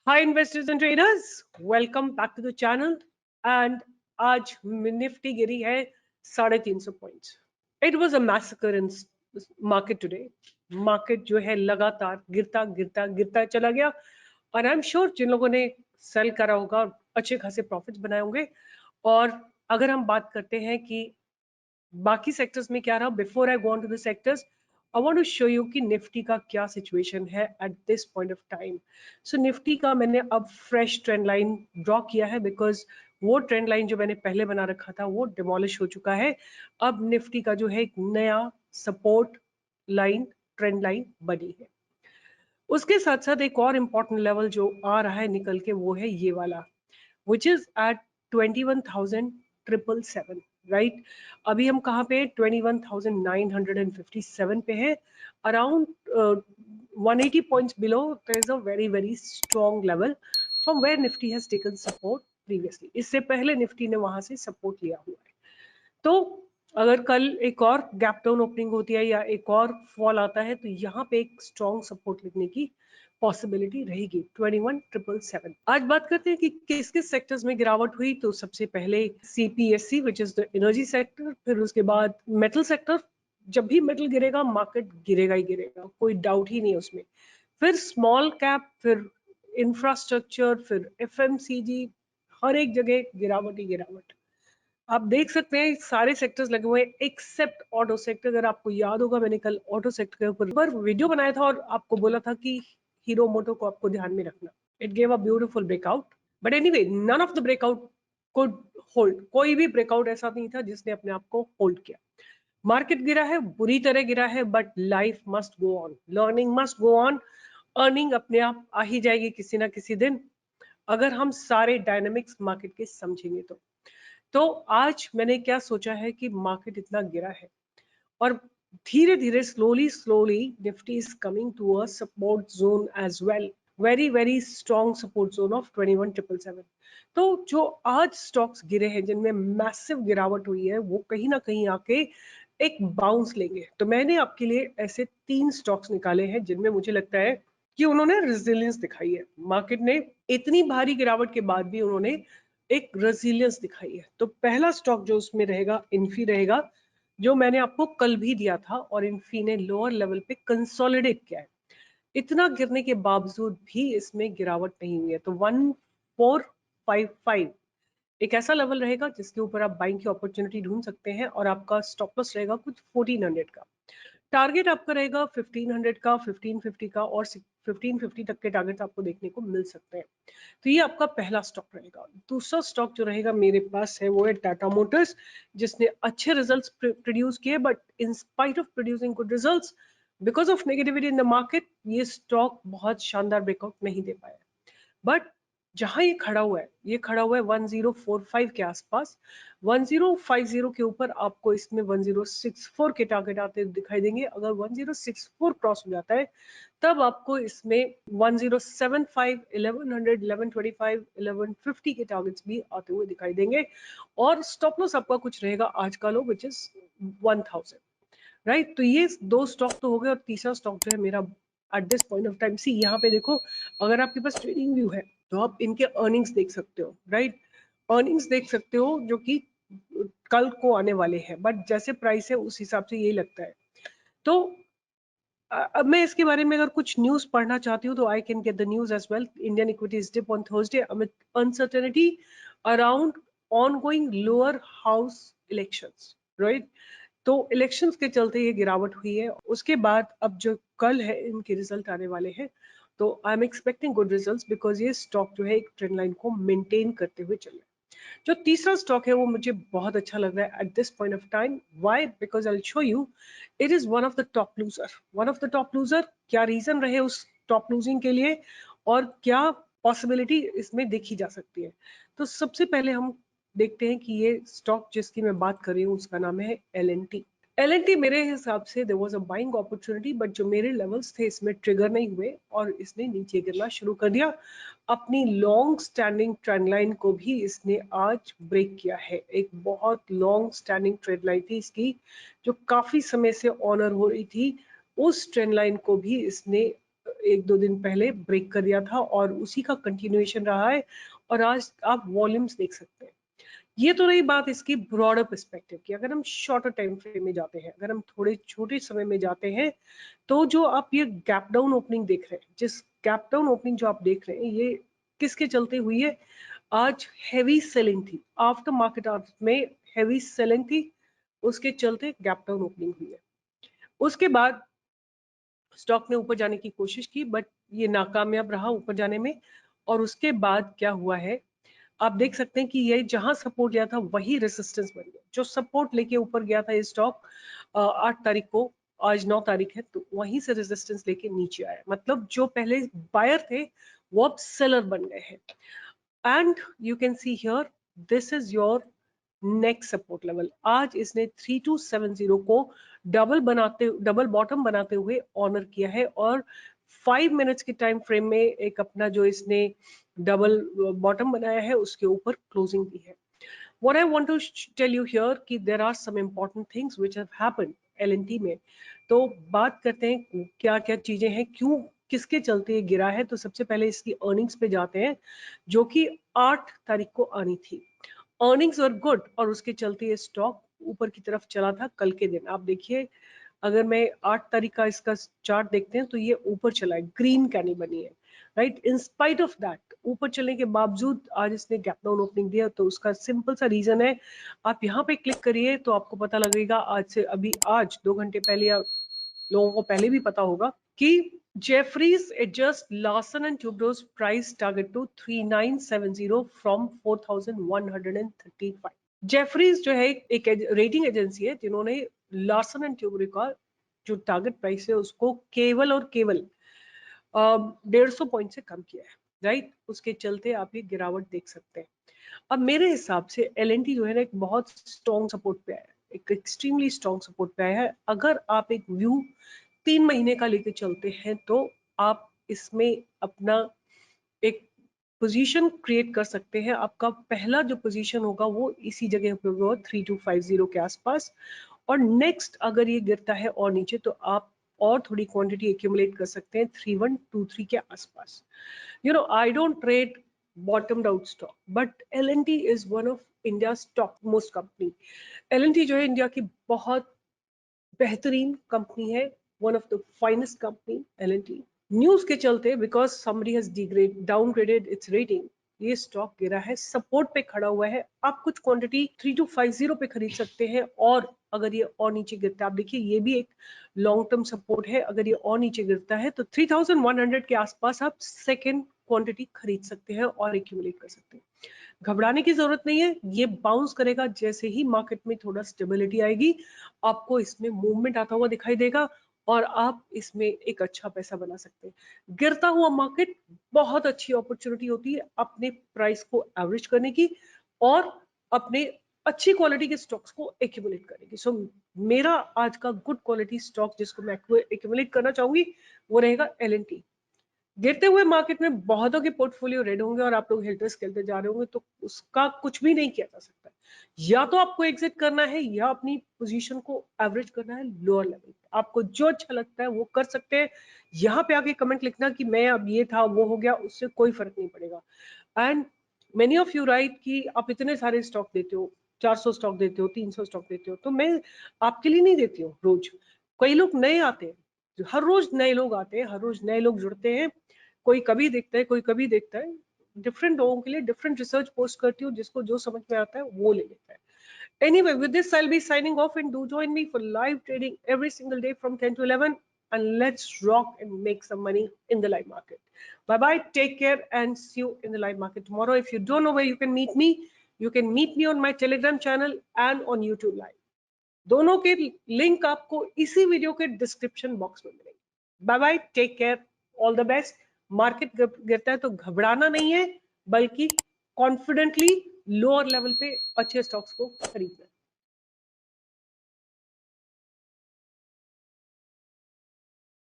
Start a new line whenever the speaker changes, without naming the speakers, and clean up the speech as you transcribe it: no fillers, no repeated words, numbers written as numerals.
Hi investors and traders, welcome back to the channel and आज Nifty गिरी है 350 points. It was a massacre in market today. Market जो है लगातार गिरता गिरता गिरता चला गया और आई एम श्योर जिन लोगों ने सेल करा होगा अच्छे खासे प्रॉफिट्स बनाए होंगे. और अगर हम बात करते हैं कि बाकी सेक्टर्स में क्या रहा, before I go on to the sectors I want to show you कि निफ्टी का क्या सिचुएशन है at this point of time. So Nifty का मैंने अब फ्रेश ट्रेंड लाइन ड्रॉ किया है बिकॉज वो ट्रेंड लाइन जो मैंने पहले बना रखा था वो डिमोलिश हो चुका है. अब निफ्टी का जो है एक नया सपोर्ट लाइन ट्रेंड लाइन बनी है. उसके साथ साथ एक और इम्पॉर्टेंट लेवल जो आ रहा है निकल के वो है ये वाला विच इज एट 21,777. राइट, अभी हम कहाँ पे 21,957 पे है. Around 180 points below there is a very very strong level from where Nifty has taken support previously. इससे पहले निफ्टी ने वहां से सपोर्ट लिया हुआ है. तो अगर कल एक और गैप डाउन ओपनिंग होती है या एक और फॉल आता है तो यहाँ पे एक स्ट्रॉन्ग सपोर्ट लिखने की पॉसिबिलिटी रहेगी 21,777. आज बात करते हैं कि किस किस सेक्टर्स में गिरावट हुई. तो सबसे पहले CPSC which is the energy sector, फिर उसके बाद मेटल सेक्टर. जब भी मेटल गिरेगा मार्केट गिरेगा ही गिरेगा, कोई डाउट ही नहीं है उसमें. फिर स्मॉल कैप, फिर इंफ्रास्ट्रक्चर, फिर FMCG, हर एक जगह गिरावट ही गिरावट. आप देख सकते हैं सारे सेक्टर्स लगे हुए हैं एक्सेप्ट ऑटो सेक्टर. अगर आपको याद होगा मैंने कल ऑटो सेक्टर के ऊपर वीडियो बनाया था और आपको बोला था कि हीरो मोटो को आपको ध्यान में रखना. It gave a beautiful breakout but anyway none of the breakout could hold. कोई भी ब्रेकआउट ऐसा नहीं था जिसने अपने आप को होल्ड किया. मार्केट गिरा है, बुरी तरह गिरा है, but life must go on, learning must go on. Earning अपने आप आ ही जाएगी किसी ना किसी दिन अगर हम सारे डायनेमिक्स मार्केट के समझेंगे तो आज मैंने क्या सोचा है कि मार्केट इतना गिरा है और धीरे धीरे slowly slowly Nifty is coming to a support zone as well. Very very strong support zone of 21,777. तो जो आज स्टॉक्स गिरे हैं जिनमें मैसिव गिरावट हुई है वो कहीं ना कहीं आके एक बाउंस लेंगे. तो मैंने आपके लिए ऐसे 3 स्टॉक्स निकाले हैं जिनमें मुझे लगता है कि उन्होंने रेजिलियंस दिखाई है. मार्केट ने इतनी भारी गिरावट के बाद भी उन्होंने एक रेजिलियंस दिखाई है. तो पहला स्टॉक जो उसमें रहेगा इन्फी रहेगा, जो मैंने आपको कल भी दिया था और इन्फी ने लोअर लेवल पे कंसोलिडेट किया है. इतना गिरने के बावजूद भी इसमें गिरावट नहीं हुई है. तो 1455 एक ऐसा लेवल रहेगा जिसके ऊपर आप बाइंग की अपॉर्चुनिटी ढूंढ सकते हैं और आपका स्टॉप लॉस रहेगा कुछ 1400 का. टारगेट आपका रहेगा 1500 का, 1550 का और 1550 तक के टारगेट आपको देखने को मिल सकते हैं. तो ये आपका पहला स्टॉक रहेगा. दूसरा स्टॉक जो रहेगा मेरे पास है वो है टाटा मोटर्स, जिसने अच्छे रिजल्ट्स प्रोड्यूस किए but in spite of producing good results because of negativity in the market ये स्टॉक बहुत शानदार ब्रेकआउट नहीं दे पाया. बट जहां ये खड़ा हुआ है, ये खड़ा हुआ है 1045 के आसपास. 1050 के ऊपर आपको इसमें 1064 के टारगेट आते दिखाई देंगे. अगर 1064 क्रॉस हो जाता है तब आपको इसमें 1075, 1100, 1125, 1150 के टारगेट्स भी आते हुए दिखाई देंगे. और स्टॉप लॉस आपका कुछ रहेगा आज का लो विच इज 1000. राइट, तो ये 2 स्टॉक तो हो गए. और तीसरा स्टॉक जो है मेरा at this point of time, see यहाँ पे देखो, अगर आपके पास ट्रेडिंग व्यू है तो आप इनके अर्निंग्स देख सकते हो. राइट, अर्निंग्स देख सकते हो जो कि कल को आने वाले हैं, बट जैसे प्राइस है उस हिसाब से यही लगता है. तो अब मैं इसके बारे में अगर कुछ न्यूज पढ़ना चाहती हूँ तो I can get the news as well. Indian equities dip on Thursday amid uncertainty around ongoing lower house elections. Right, तो इलेक्शंस के चलते ये गिरावट हुई है. उसके बाद अब जो कल है इनके रिजल्ट आने वाले हैं तो I am expecting good results because ये स्टॉक जो है एक ट्रेंड लाइन को मेंटेन करते हुए चल रहा है. जो तीसरा स्टॉक है वो मुझे बहुत अच्छा लग रहा है at this point of time. Why? Because I will show you it is one of the top loser. One of the top loser. क्या रीजन रहे उस टॉप लूजिंग के लिए और क्या पॉसिबिलिटी इसमें देखी जा सकती है. तो सबसे पहले हम देखते हैं कि ये स्टॉक जिसकी मैं बात कर रही हूँ उसका नाम है LNT. LNT मेरे हिसाब से there was a buying opportunity but जो मेरे लेवल्स थे इसमें ट्रिगर नहीं हुए और इसने नीचे गिरना शुरू कर दिया. अपनी लॉन्ग स्टैंडिंग ट्रेंड लाइन को भी इसने आज ब्रेक किया है. एक बहुत लॉन्ग स्टैंडिंग ट्रेंड लाइन थी इसकी जो काफी समय से ऑनर हो रही थी. उस ट्रेंड लाइन को भी इसने 1-2 दिन पहले ब्रेक कर दिया था और उसी का कंटिन्यूएशन रहा है और आज आप वॉल्यूम्स देख सकते हैं। ये तो रही बात इसकी ब्रॉडर पर्सपेक्टिव की। अगर हम शॉर्टर टाइम फ्रेम में जाते हैं, अगर हम थोड़े छोटे समय में जाते हैं, तो जो आप ये गैप डाउन ओपनिंग देख रहे हैं, जिस गैप डाउन ओपनिंग जो आप देख रहे हैं, ये किसके चलते हुई है? आज हैवी सेलिंग थी, आफ्टर मार्केट आवर्स में हैवी सेलिंग थी, उसके चलते गैप डाउन ओपनिंग हुई है। उसके बाद स्टॉक ने ऊपर जाने की कोशिश की, बट ये नाकामयाब रहा ऊपर जाने में। और उसके बाद क्या हुआ है, आप देख सकते हैं कि ये जहां सपोर्ट लिया था वही रेजिस्टेंस बन गया। जो सपोर्ट लेके ऊपर गया था ये स्टॉक 8 तारीख को, आज 9 तारीख है, तो वहीं से रेजिस्टेंस लेके नीचे आया। मतलब जो पहले बायर थे वो अब सेलर बन गए हैं। And you can see here, this is your next support level. आज इसने 3270 को डबल बॉटम बनाते हुए ऑनर किया है और 5 मिनट्स के टाइम फ्रेम में एक अपना जो इसने डबल बॉटम बनाया है उसके ऊपर क्लोजिंग दी है। What I want to tell you here कि there are some important things which have happened LNT में। तो बात करते हैं क्या क्या चीजें हैं, क्यों किसके चलते ये गिरा है। तो सबसे पहले इसकी अर्निंग्स पे जाते हैं, जो कि 8 तारीख को आनी थी। अर्निंग्स और गुड और उसके चलते ये स्टॉक ऊपर की तरफ चला था कल के दिन। आप देखिए, अगर मैं 8 तारीख का इसका चार्ट देखते हैं तो ये ऊपर चला है, ग्रीन कैंडल बनी है, right. In spite of that, ऊपर चलने के बावजूद आज इसने गैप डाउन ओपनिंग दिया। तो उसका सिंपल सा रीजन है, आप यहाँ पे क्लिक करिए तो आपको पता लगेगा। आज से आज 2 घंटे पहले, या लोगों को पहले भी पता होगा कि Jefferies adjust Larsen and Toubro's price target to 3970 from 4135। Jefferies जो है एक रेटिंग एजेंसी है जिन्होंने लार्सन एंड ट्यूब्रो का जो टारगेट प्राइस है उसको केवल और केवल 150 पॉइंट से कम किया है, राइट। उसके चलते आप ये गिरावट देख सकते हैं। अब मेरे हिसाब से एलएनटी जो है ना एक बहुत स्ट्रॉन्ग सपोर्ट पे आया है, एक एक्सट्रीमली स्ट्रॉन्ग सपोर्ट पे आया है। अगर आप एक व्यू 3 महीने का लेके चलते हैं तो आप इसमें अपना एक पोजीशन क्रिएट कर सकते हैं। आपका पहला जो पोजीशन होगा वो इसी जगह पे होगा 3250 के आसपास। और नेक्स्ट अगर ये गिरता है और नीचे तो आप और थोड़ी क्वांटिटी एक्यूमुलेट कर सकते हैं 3123 के आसपास। You know, I don't trade bottomed out stock, but L&T is one of India's topmost company. L&T जो है इंडिया की बहुत बेहतरीन कंपनी है, one of the finest company L&T। News के चलते because somebody has downgraded it's rating, ये stock गिरा है, सपोर्ट पे खड़ा हुआ है। आप कुछ क्वांटिटी 3250 पे खरीद सकते हैं और अगर ये और नीचे गिरता है, आप देखिए ये भी एक लॉन्ग टर्म सपोर्ट है। अगर ये और नीचे गिरता है तो 3100 के आसपास आप सेकेंड क्वांटिटी खरीद सकते हैं और एक्यूमुलेट कर सकते हैं। घबराने की जरूरत नहीं है, ये बाउंस करेगा। जैसे ही मार्केट में थोड़ा स्टेबिलिटी आएगी आपको इसमें मूवमेंट आता हुआ दिखाई देगा और आप इसमें एक अच्छा पैसा बना सकते हैं। गिरता हुआ मार्केट बहुत अच्छी अपॉर्चुनिटी होती है अपने प्राइस को एवरेज करने की और अपने अच्छी क्वालिटी के स्टॉक्स को एक्यूमुलेट करने की। सो मेरा आज का गुड क्वालिटी स्टॉक जिसको मैं एक्यूमुलेट करना चाहूंगी वो रहेगा L&T। गिरते हुए मार्केट में बहुतों के पोर्टफोलियो रेड होंगे और आप लोग हेल्टर्स खेलते जा रहे होंगे, तो उसका कुछ भी नहीं किया जा सकता। या तो आपको एग्जिट करना है या अपनी पोजीशन को एवरेज करना है लोअर लेवल पे। आपको जो अच्छा लगता है वो कर सकते हैं। यहाँ पे आके कमेंट लिखना कि मैं अब ये था वो हो गया, उससे कोई फर्क नहीं पड़ेगा। And many of you right कि आप इतने सारे स्टॉक देते हो, 400 स्टॉक देते हो, 300 स्टॉक देते हो, तो मैं आपके लिए नहीं देती हूँ रोज। कई लोग नए आते हैं, हर रोज नए लोग आते हैं, हर रोज नए लोग जुड़ते हैं। कोई कभी देखता है, कोई कभी देखता है। डिफरेंट लोगों के लिए डिफरेंट रिसर्च पोस्ट करती हूँ, जिसको जो समझ में आता है वो ले लेता है। Anyway, with this, I'll be signing off, and do join me for live trading every single day from 10 to 11. And let's rock and make some money in the live market. Bye bye. Take care and see you in the live market tomorrow. If you don't know where you can meet me on my Telegram channel and on YouTube Live. दोनों के link आपको इसी video के description box में मिलेंगे। Bye bye, take care, all the best. Market गिरता है तो घबराना नहीं है, बल्कि कॉन्फिडेंटली लोअर लेवल पे अच्छे स्टॉक्स को खरीदना है।